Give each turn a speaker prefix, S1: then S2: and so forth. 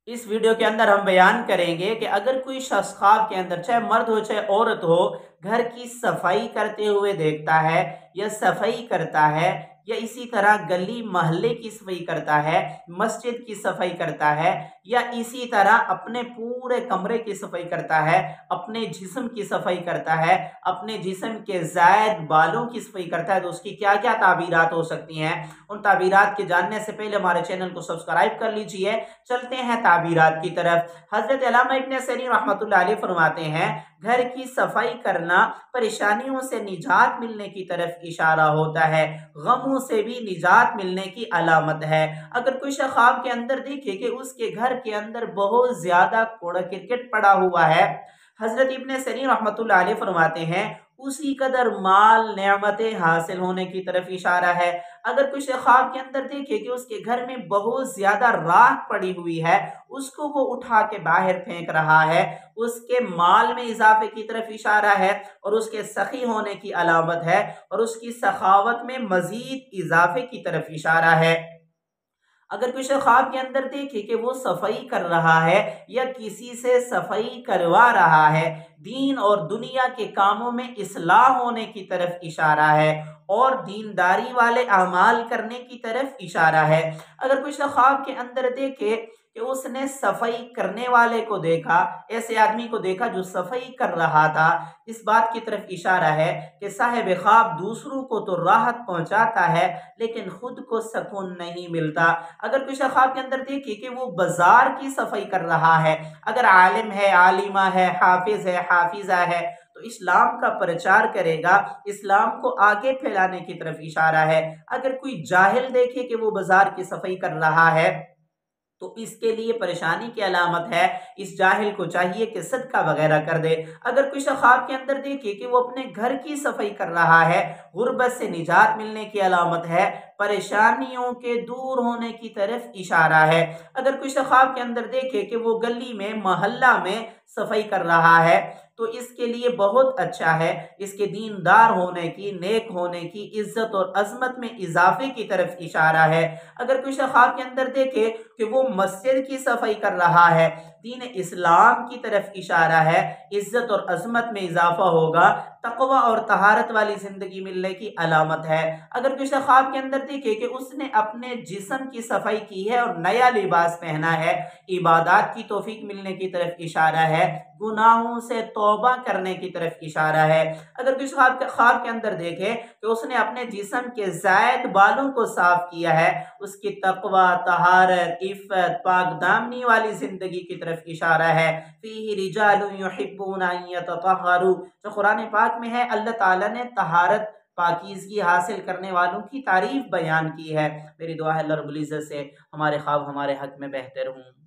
S1: इस वीडियो के अंदर हम बयान करेंगे कि अगर कोई शख्स ख्वाब के अंदर, चाहे मर्द हो चाहे औरत हो, घर की सफाई करते हुए देखता है या सफाई करता है या इसी तरह गली मोहल्ले की सफाई करता है, मस्जिद की सफाई करता है या इसी तरह अपने पूरे कमरे की सफाई करता है, अपने जिस्म की सफाई करता है, अपने जिस्म के ज़ायद बालों की सफाई करता है, तो उसकी क्या क्या ताबीरात हो सकती हैं। उन ताबीरात के जानने से पहले हमारे चैनल को सब्सक्राइब कर लीजिए। चलते हैं ताबीरात की तरफ। हजरत अल्लामा इब्न सीरीन रहमतुल्लाह अलैह फरमाते हैं, घर की सफाई करना परेशानियों से निजात मिलने की तरफ इशारा होता है, गमों से भी निजात मिलने की अलामत है। अगर कोई शख्स ख्वाब के अंदर देखे कि उसके घर के अंदर बहुत ज्यादा कूड़ा क्रिकेट पड़ा हुआ है, हजरत इब्न सीरीन रहमतुल्लाह अलैह फरमाते हैं उसी कदर माल नेमतें हासिल होने की तरफ इशारा है। अगर कोई शख्स ख्वाब के अंदर देखे कि उसके घर में बहुत ज्यादा राख पड़ी हुई है, उसको वो उठा के बाहर फेंक रहा है, उसके माल में इजाफे की तरफ इशारा है और उसके सखी होने की अलामत है और उसकी सखावत में मजीद इजाफे की तरफ इशारा है। अगर कोई शख्स ख्वाब के अंदर देखे कि वो सफाई कर रहा है या किसी से सफाई करवा रहा है, दीन और दुनिया के कामों में इस्लाह होने की तरफ इशारा है और दीनदारी वाले अमाल करने की तरफ इशारा है। अगर कोई शख्स ख्वाब के अंदर देखे कि उसने सफाई करने वाले को देखा, ऐसे आदमी को देखा जो सफाई कर रहा था, इस बात की तरफ इशारा है कि साहिब ख्वाब दूसरों को तो राहत पहुंचाता है लेकिन खुद को सुकून नहीं मिलता। अगर कोई शख्स ख्वाब के अंदर देखे कि वो बाजार की सफाई कर रहा है, अगर आलिम है, आलिमा है, हाफिज है, हाफिजा है, तो इस्लाम का प्रचार करेगा, इस्लाम को आगे फैलाने की तरफ इशारा है। अगर कोई जाहिल देखे कि वो बाजार की सफाई कर रहा है, तो इसके लिए परेशानी की अलामत है, इस जाहिल को चाहिए कि सदका वगैरह कर दे। अगर कोई शख्स ख्वाब के अंदर देखे कि वो अपने घर की सफाई कर रहा है, गुर्बत से निजात मिलने की अलामत है, परेशानियों के दूर होने की तरफ इशारा है। अगर कोई शख्स ख्वाब के अंदर देखे कि वो गली में, मोहल्ला में सफाई कर रहा है, तो इसके लिए बहुत अच्छा है, इसके दीनदार होने की, नेक होने की, इज्जत और अजमत में इजाफे की तरफ इशारा है। अगर कोई शख्स ख्वाब के अंदर देखे कि वो मस्जिद की सफाई कर रहा है, दीन इस्लाम की तरफ इशारा है, इज्जत और अजमत में इजाफा होगा, तकवा और तहारत वाली जिंदगी मिलने की अलामत है। अगर कोई शख्स ख्वाब के अंदर देखे कि उसने अपने जिस्म की सफाई की है और नया लिबास पहना है, इबादत की तौफीक मिलने की तरफ इशारा है, गुनाहों से तौबा करने की तरफ इशारा है। अगर कोई ख्वाब के अंदर देखे कि उसने अपने जिस्म के जायद बालों को साफ किया है, उसकी तकवा, तहारत, इफ़्फ़त, पाक दामनी वाली जिंदगी की तरफ इशारा है। फीही रिजालुन युहिब्बूना अन यततहहरू, जो कुरान पाक में है, अल्लाह ताला ने तहारत, पाकीज़गी हासिल करने वालों की तारीफ बयान की है। मेरी दुआ है अल्लाह रब्बुल इज़्ज़त से हमारे ख्वाब हमारे हक में बेहतर हों।